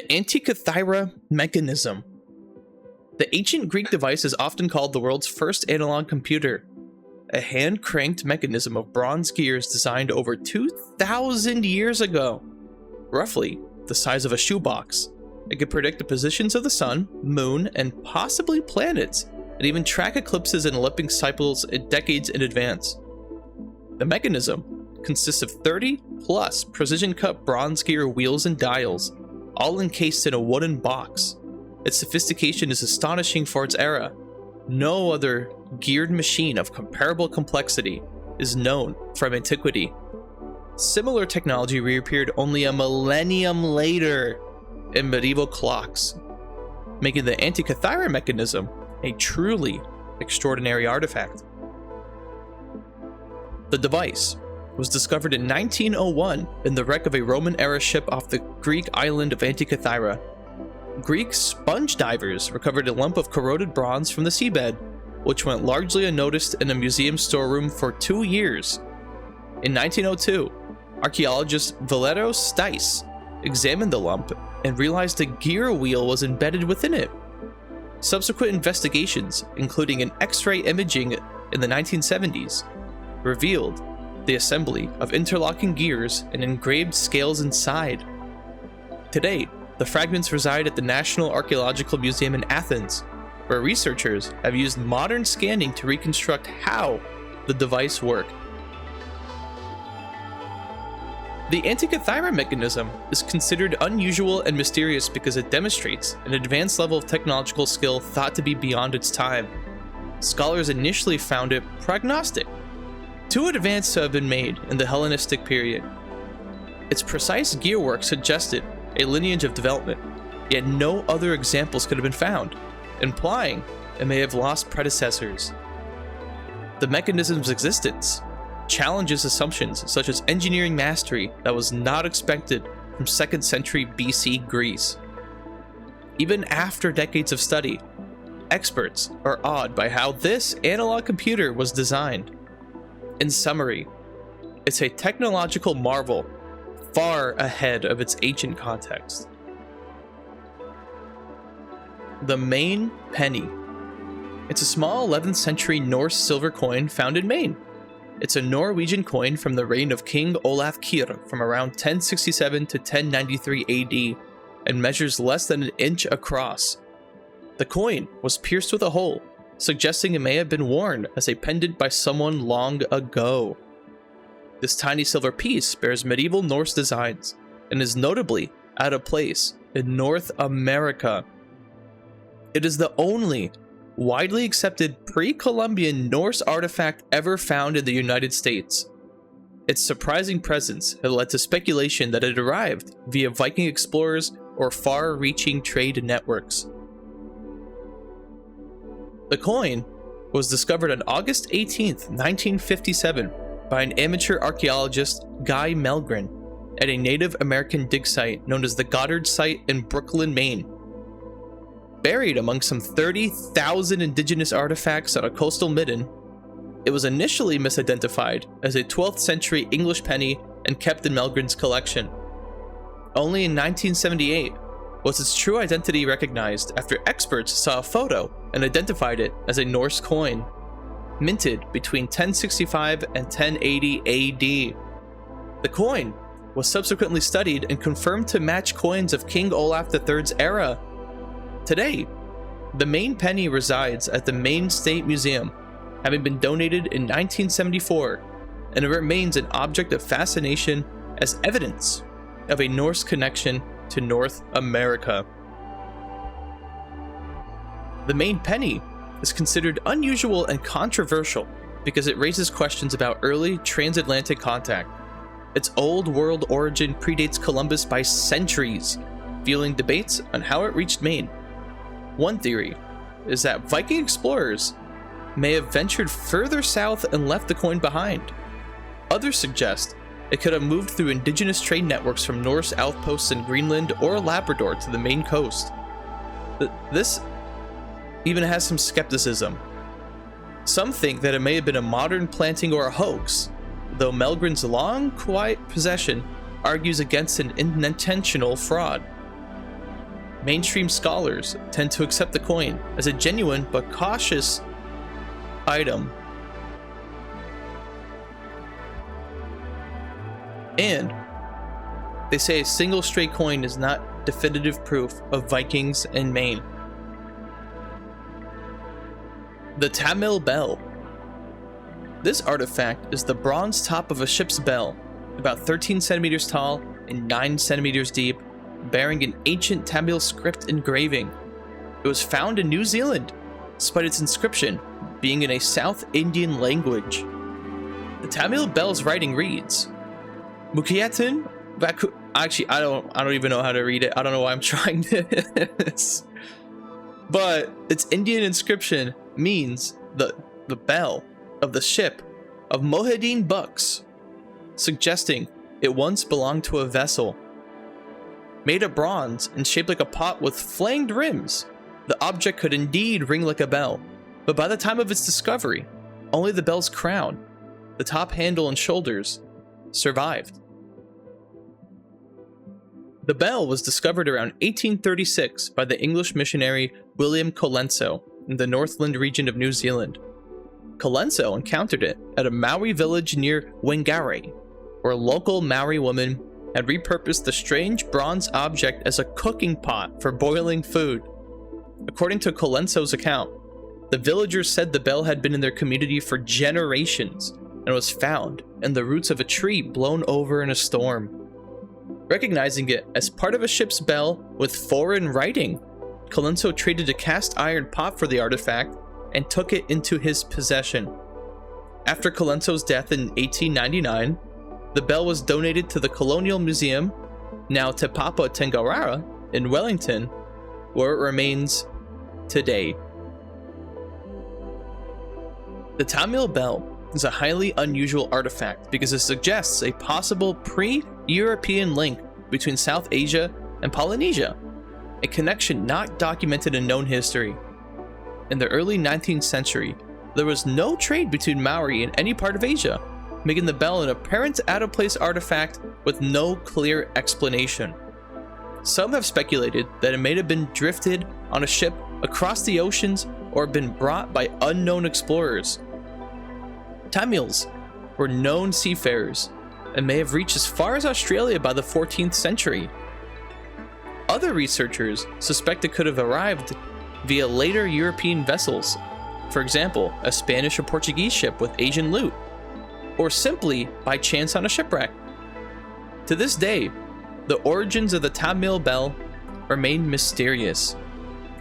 Antikythera Mechanism. The ancient Greek device is often called the world's first analog computer, a hand-cranked mechanism of bronze gears designed over 2,000 years ago. Roughly the size of a shoebox, it could predict the positions of the sun, moon, and possibly planets, and even track eclipses and elliptic cycles decades in advance. The mechanism consists of 30-plus precision-cut bronze gear wheels and dials, all encased in a wooden box. Its sophistication is astonishing for its era. No other geared machine of comparable complexity is known from antiquity. Similar technology reappeared only a millennium later in medieval clocks, making the Antikythera Mechanism a truly extraordinary artifact. The device was discovered in 1901 in the wreck of a Roman-era ship off the Greek island of Antikythera. Greek sponge divers recovered a lump of corroded bronze from the seabed, which went largely unnoticed in a museum storeroom for 2 years. In 1902, archaeologist Valerio Stice examined the lump and realized a gear wheel was embedded within it. Subsequent investigations, including an X-ray imaging in the 1970s, revealed the assembly of interlocking gears and engraved scales inside. Today, the fragments reside at the National Archaeological Museum in Athens, where researchers have used modern scanning to reconstruct how the device worked. The Antikythera Mechanism is considered unusual and mysterious because it demonstrates an advanced level of technological skill thought to be beyond its time. Scholars initially found it prognostic, too advanced to have been made in the Hellenistic period. Its precise gearwork suggested a lineage of development, yet no other examples could have been found, implying it may have lost predecessors. The mechanism's existence challenges assumptions such as engineering mastery that was not expected from 2nd century BC Greece. Even after decades of study, experts are awed by how this analog computer was designed. In summary, it's a technological marvel far ahead of its ancient context. The Maine Penny. It's a small 11th century Norse silver coin found in Maine. It's a Norwegian coin from the reign of King Olaf Kyrre from around 1067 to 1093 AD and measures less than an inch across. The coin was pierced with a hole, suggesting it may have been worn as a pendant by someone long ago. This tiny silver piece bears medieval Norse designs and is notably out of place in North America. It is the only widely accepted pre-Columbian Norse artifact ever found in the United States. Its surprising presence had led to speculation that it arrived via Viking explorers or far-reaching trade networks. The coin was discovered on August 18, 1957, by an amateur archaeologist, Guy Melgren, at a Native American dig site known as the Goddard Site in Brooklyn, Maine. Buried among some 30,000 indigenous artifacts on a coastal midden, it was initially misidentified as a 12th century English penny and kept in Melgren's collection. Only in 1978 was its true identity recognized after experts saw a photo and identified it as a Norse coin, minted between 1065 and 1080 AD. The coin was subsequently studied and confirmed to match coins of King Olaf III's era. Today, the Maine Penny resides at the Maine State Museum, having been donated in 1974, and it remains an object of fascination as evidence of a Norse connection to North America. The Maine Penny is considered unusual and controversial because it raises questions about early transatlantic contact. Its old world origin predates Columbus by centuries, fueling debates on how it reached Maine. One theory is that Viking explorers may have ventured further south and left the coin behind. Others suggest it could have moved through indigenous trade networks from Norse outposts in Greenland or Labrador to the Maine coast. This even has some skepticism. Some think that it may have been a modern planting or a hoax, though Melgren's long, quiet possession argues against an intentional fraud. Mainstream scholars tend to accept the coin as a genuine but cautious item. And they say a single stray coin is not definitive proof of Vikings in Maine. The Tamil Bell. This artifact is the bronze top of a ship's bell, about 13 centimeters tall and 9 centimeters deep, bearing an ancient Tamil script engraving. It was found in New Zealand, despite its inscription being in a South Indian language. The Tamil Bell's writing reads, Mukiatin Vaku. Actually, I don't even know how to read it. I don't know why I'm trying this. But its Indian inscription means the bell of the ship of Mohedin Bucks, suggesting it once belonged to a vessel. Made of bronze and shaped like a pot with flanged rims, the object could indeed ring like a bell, but by the time of its discovery, only the bell's crown, the top handle and shoulders, survived. The bell was discovered around 1836 by the English missionary William Colenso in the Northland region of New Zealand. Colenso encountered it at a Maori village near Wangari, where a local Maori woman had repurposed the strange bronze object as a cooking pot for boiling food. According to Colenso's account, the villagers said the bell had been in their community for generations and was found in the roots of a tree blown over in a storm. Recognizing it as part of a ship's bell with foreign writing, Colenso traded a cast iron pot for the artifact and took it into his possession. After Colenso's death in 1899, the bell was donated to the Colonial Museum, now Te Papa Tongarewa, in Wellington, where it remains today. The Tamil Bell is a highly unusual artifact because it suggests a possible pre-European link between South Asia and Polynesia, a connection not documented in known history. In the early 19th century, there was no trade between Maori and any part of Asia, making the bell an apparent out-of-place artifact with no clear explanation. Some have speculated that it may have been drifted on a ship across the oceans or been brought by unknown explorers. Tamils were known seafarers and may have reached as far as Australia by the 14th century. Other researchers suspect it could have arrived via later European vessels, for example, a Spanish or Portuguese ship with Asian loot, or simply by chance on a shipwreck. To this day, the origins of the Tamil Bell remain mysterious.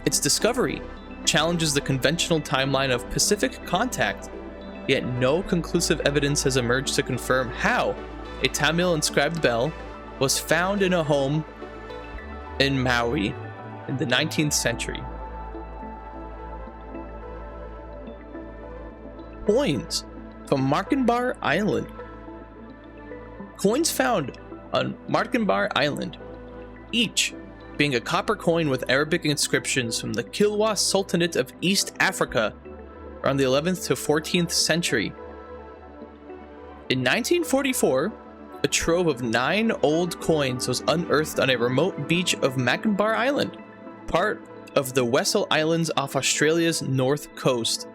Its discovery challenges the conventional timeline of Pacific contact, yet no conclusive evidence has emerged to confirm how a Tamil inscribed bell was found in a home in Maui in the 19th century. Coins from Machinbar Island. Coins found on Machinbar Island, each being a copper coin with Arabic inscriptions from the Kilwa Sultanate of East Africa around the 11th to 14th century. In 1944, a trove of 9 old coins was unearthed on a remote beach of Machinbar Island, part of the Wessel Islands off Australia's north coast.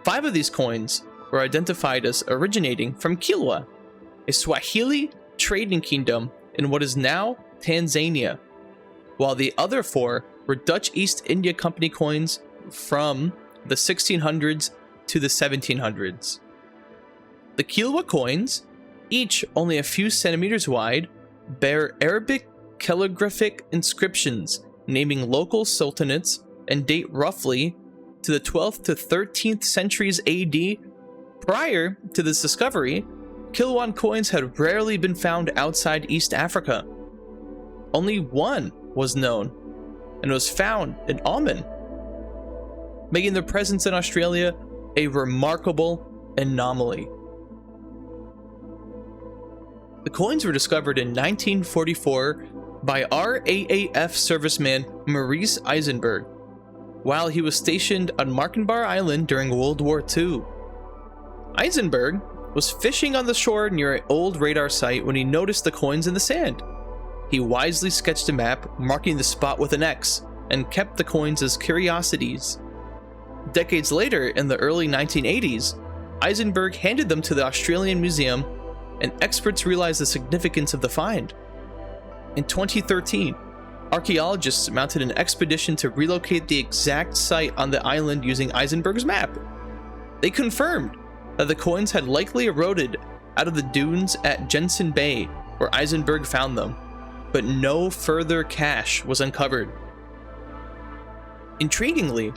5 of these coins were identified as originating from Kilwa, a Swahili trading kingdom in what is now Tanzania, while the other 4 were Dutch East India Company coins from the 1600s to the 1700s. The Kilwa coins, each only a few centimeters wide, bear Arabic calligraphic inscriptions naming local sultanates and date roughly to the 12th to 13th centuries AD. Prior to this discovery, Kilwan coins had rarely been found outside East Africa. Only one was known, and was found in Oman, making their presence in Australia a remarkable anomaly. The coins were discovered in 1944 by RAAF serviceman Maurice Eisenberg, while he was stationed on Machinbar Island during World War II. Eisenberg was fishing on the shore near an old radar site when he noticed the coins in the sand. he wisely sketched a map marking the spot with an X and kept the coins as curiosities. Decades later, in the early 1980s, Eisenberg handed them to the Australian Museum, and experts realized the significance of the find. In 2013, archaeologists mounted an expedition to relocate the exact site on the island using Eisenberg's map. They confirmed that the coins had likely eroded out of the dunes at Jensen Bay, where Eisenberg found them, but no further cache was uncovered. Intriguingly,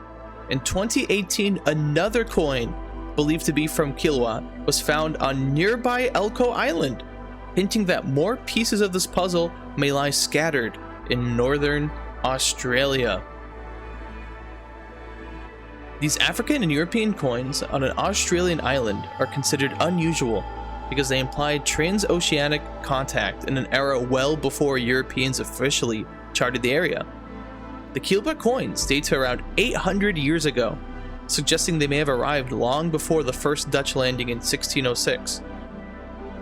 in 2018, another coin, believed to be from Kilwa, was found on nearby Elcho Island, hinting that more pieces of this puzzle may lie scattered in northern Australia. These African and European coins on an Australian island are considered unusual because they implied transoceanic contact in an era well before Europeans officially charted the area. The Kilwa coins date to around 800 years ago, suggesting they may have arrived long before the first Dutch landing in 1606.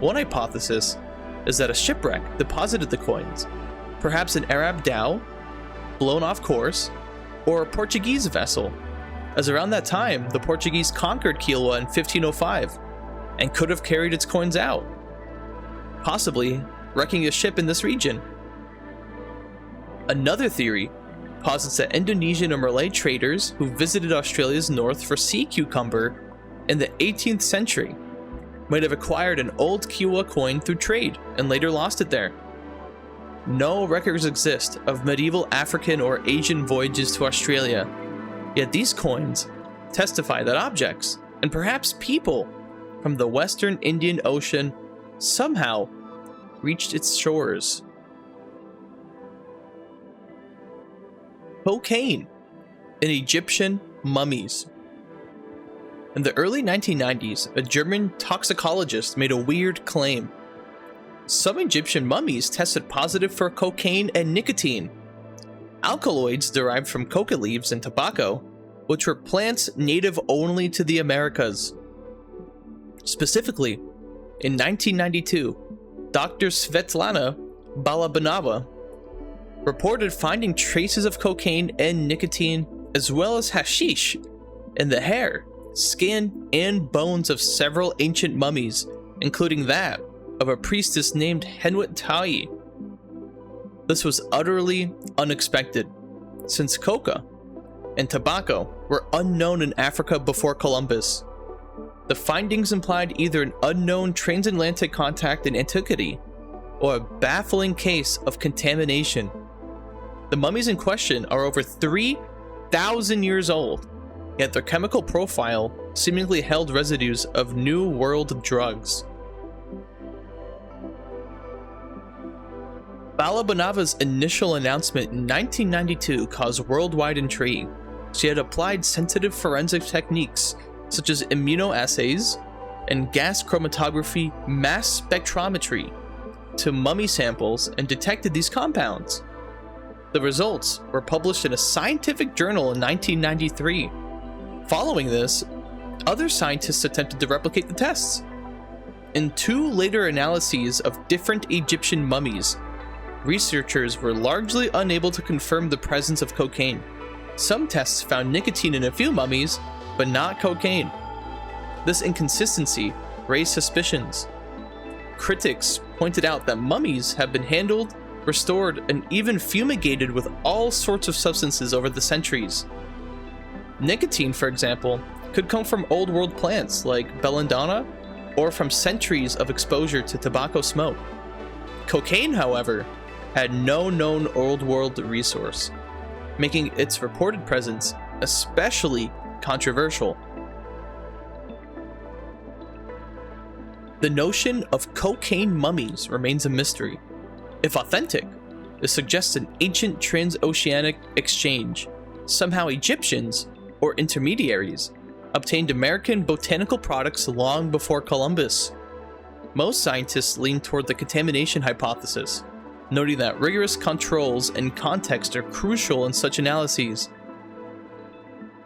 One hypothesis is that a shipwreck deposited the coins, perhaps an Arab dhow, blown off course, or a Portuguese vessel, as around that time the Portuguese conquered Kilwa in 1505 and could have carried its coins out, possibly wrecking a ship in this region. Another theory posits that Indonesian or Malay traders who visited Australia's north for sea cucumber in the 18th century might have acquired an old Kilwa coin through trade and later lost it there. No records exist of medieval African or Asian voyages to Australia, yet these coins testify that objects, and perhaps people, from the Western Indian Ocean somehow reached its shores. Cocaine in Egyptian mummies. In the early 1990s, a German toxicologist made a weird claim. Some Egyptian mummies tested positive for cocaine and nicotine, alkaloids derived from coca leaves and tobacco, which were plants native only to the Americas. Specifically, in 1992, Dr. Svetlana Balabanova reported finding traces of cocaine and nicotine, as well as hashish, in the hair, skin, and bones of several ancient mummies, including that of a priestess named Henwet Tai. This was utterly unexpected, since coca and tobacco were unknown in Africa before Columbus. The findings implied either an unknown transatlantic contact in antiquity or a baffling case of contamination. The mummies in question are over 3,000 years old, yet their chemical profile seemingly held residues of New World drugs. Balabanova's initial announcement in 1992 caused worldwide intrigue. She had applied sensitive forensic techniques such as immunoassays and gas chromatography mass spectrometry to mummy samples and detected these compounds. The results were published in a scientific journal in 1993. Following this, other scientists attempted to replicate the tests. In two later analyses of different Egyptian mummies, researchers were largely unable to confirm the presence of cocaine. Some tests found nicotine in a few mummies, but not cocaine. This inconsistency raised suspicions. Critics pointed out that mummies have been handled, restored, and even fumigated with all sorts of substances over the centuries. Nicotine, for example, could come from old world plants like belladonna, or from centuries of exposure to tobacco smoke. Cocaine, however, had no known old world resource, making its reported presence especially controversial. The notion of cocaine mummies remains a mystery. If authentic, this suggests an ancient transoceanic exchange. Somehow Egyptians, or intermediaries, obtained American botanical products long before Columbus. Most scientists lean toward the contamination hypothesis, noting that rigorous controls and context are crucial in such analyses.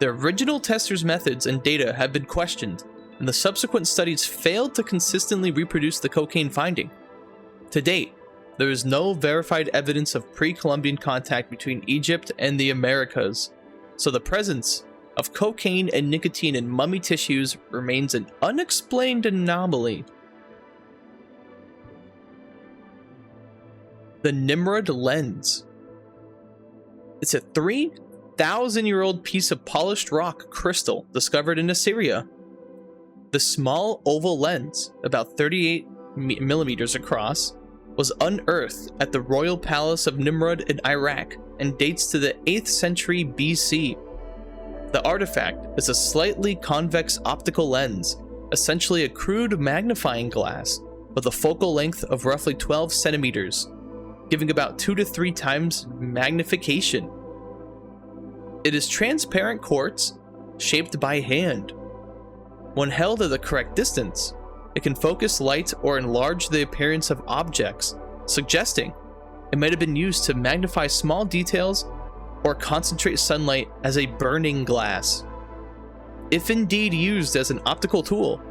The original testers' methods and data have been questioned, and the subsequent studies failed to consistently reproduce the cocaine finding. To date, there is no verified evidence of pre-Columbian contact between Egypt and the Americas, so the presence of cocaine and nicotine in mummy tissues remains an unexplained anomaly. The Nimrud Lens. It's a 3,000-year-old piece of polished rock crystal discovered in Assyria. The small oval lens, about 38 millimeters across, was unearthed at the royal palace of Nimrud in Iraq and dates to the 8th century BC. The artifact is a slightly convex optical lens, essentially a crude magnifying glass with a focal length of roughly 12 centimeters, giving about 2 to 3 times magnification. It is transparent quartz shaped by hand. When held at the correct distance, it can focus light or enlarge the appearance of objects, suggesting it might have been used to magnify small details or concentrate sunlight as a burning glass. If indeed used as an optical tool,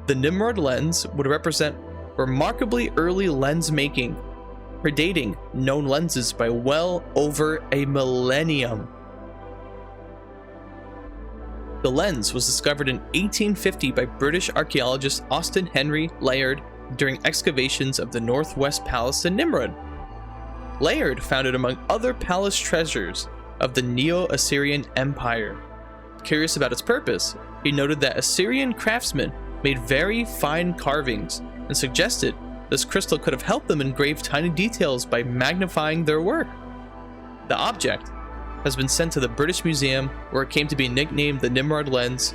the Nimrud lens would represent remarkably early lens making, predating known lenses by well over a millennium. The lens was discovered in 1850 by British archaeologist Austen Henry Layard during excavations of the Northwest Palace in Nimrud. Layard found it among other palace treasures of the Neo-Assyrian Empire. Curious about its purpose, he noted that Assyrian craftsmen made very fine carvings and suggested this crystal could have helped them engrave tiny details by magnifying their work. The object has been sent to the British Museum, where it came to be nicknamed the Nimrud Lens,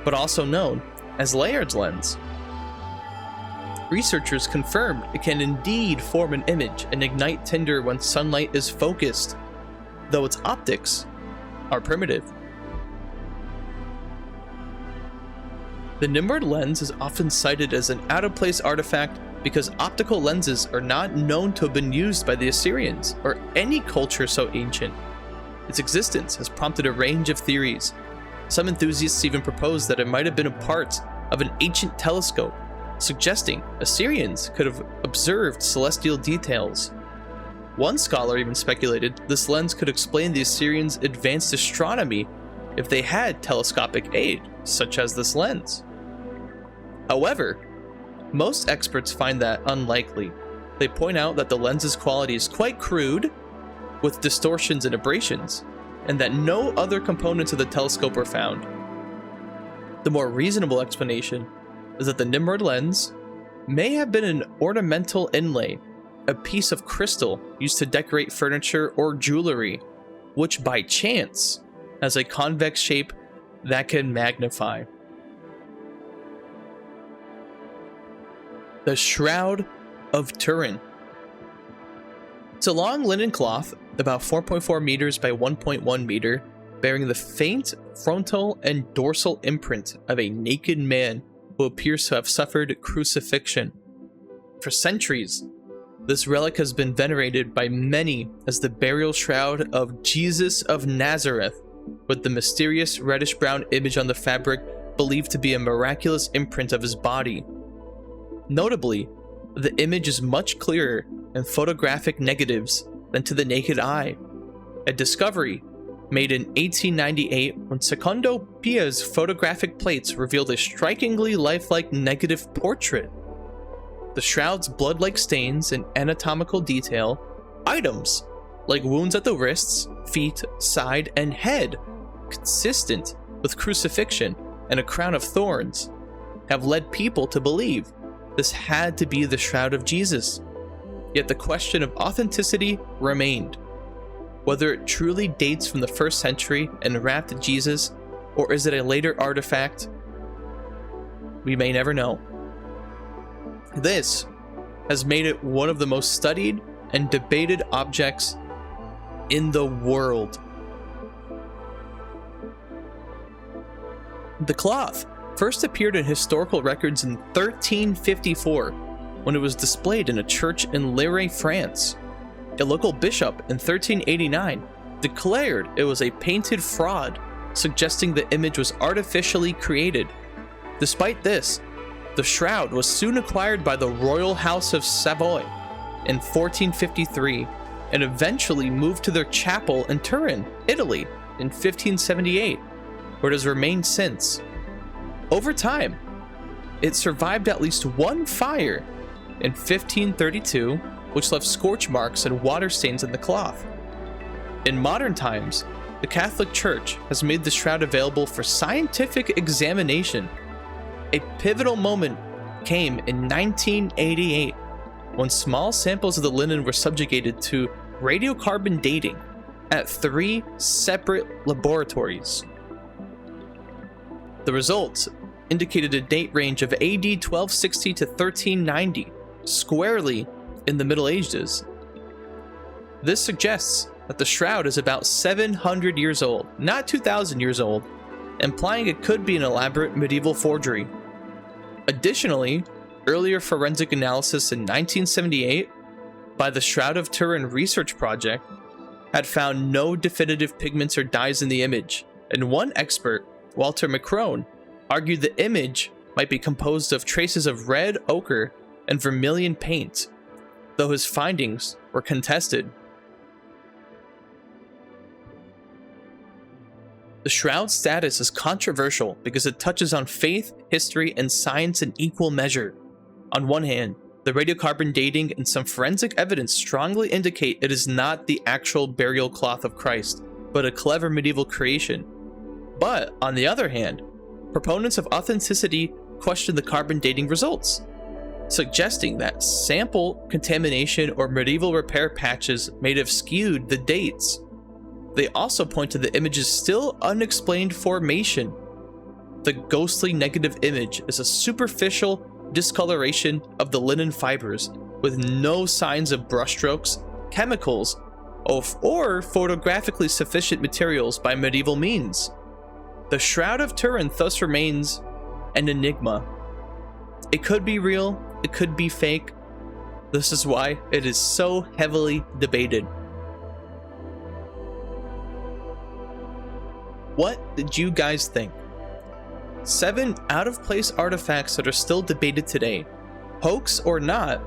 but also known as Layard's Lens. Researchers confirmed it can indeed form an image and ignite tinder when sunlight is focused, though its optics are primitive. The Nimrud Lens is often cited as an out-of-place artifact because optical lenses are not known to have been used by the Assyrians or any culture so ancient. Its existence has prompted a range of theories. Some enthusiasts even propose that it might have been a part of an ancient telescope, suggesting Assyrians could have observed celestial details. One scholar even speculated this lens could explain the Assyrians' advanced astronomy if they had telescopic aid, such as this lens. However, most experts find that unlikely. They point out that the lens's quality is quite crude, with distortions and aberrations, and that no other components of the telescope were found. The more reasonable explanation is that the Nimrud lens may have been an ornamental inlay, a piece of crystal used to decorate furniture or jewelry, which by chance has a convex shape that can magnify. The Shroud of Turin. It's a long linen cloth, about 4.4 meters by 1.1 meter, bearing the faint frontal and dorsal imprint of a naked man who appears to have suffered crucifixion. For centuries, this relic has been venerated by many as the burial shroud of Jesus of Nazareth, with the mysterious reddish-brown image on the fabric believed to be a miraculous imprint of his body. Notably, the image is much clearer in photographic negatives than to the naked eye, a discovery made in 1898 when Secondo Pia's photographic plates revealed a strikingly lifelike negative portrait. The shroud's blood-like stains and anatomical detail, items like wounds at the wrists, feet, side, and head, consistent with crucifixion and a crown of thorns, have led people to believe this had to be the Shroud of Jesus. Yet the question of authenticity remained. Whether it truly dates from the 1st century and wrapped Jesus, or is it a later artifact, we may never know. This has made it one of the most studied and debated objects in the world. The cloth first appeared in historical records in 1354 when it was displayed in a church in Léré, France. A local bishop in 1389 declared it was a painted fraud, suggesting the image was artificially created. Despite this, the shroud was soon acquired by the royal house of Savoy, in 1453 and eventually moved to their chapel in Turin, Italy in 1578, where it has remained since. Over time, it survived at least one fire in 1532, which left scorch marks and water stains in the cloth. In modern times, the Catholic Church has made the shroud available for scientific examination. A pivotal moment came in 1988 when small samples of the linen were subjugated to radiocarbon dating at 3 separate laboratories. The results indicated a date range of AD 1260 to 1390, squarely in the Middle Ages. This suggests that the shroud is about 700 years old, not 2,000 years old, implying it could be an elaborate medieval forgery. Additionally, earlier forensic analysis in 1978 by the Shroud of Turin research project had found no definitive pigments or dyes in the image, and one expert, Walter McCrone, argued the image might be composed of traces of red ochre and vermilion paint, though his findings were contested. The shroud's status is controversial because it touches on faith, history, and science in equal measure. On one hand, the radiocarbon dating and some forensic evidence strongly indicate it is not the actual burial cloth of Christ, but a clever medieval creation. But, on the other hand, proponents of authenticity question the carbon dating results, suggesting that sample contamination or medieval repair patches may have skewed the dates. They also point to the image's still unexplained formation. The ghostly negative image is a superficial discoloration of the linen fibers with no signs of brushstrokes, chemicals, or photographically sufficient materials by medieval means. The Shroud of Turin thus remains an enigma. It could be real, it could be fake. This is why it is so heavily debated. What did you guys think? 7 out-of-place artifacts that are still debated today. Hoax or not?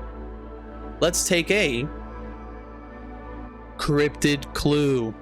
Let's take a cryptid clue.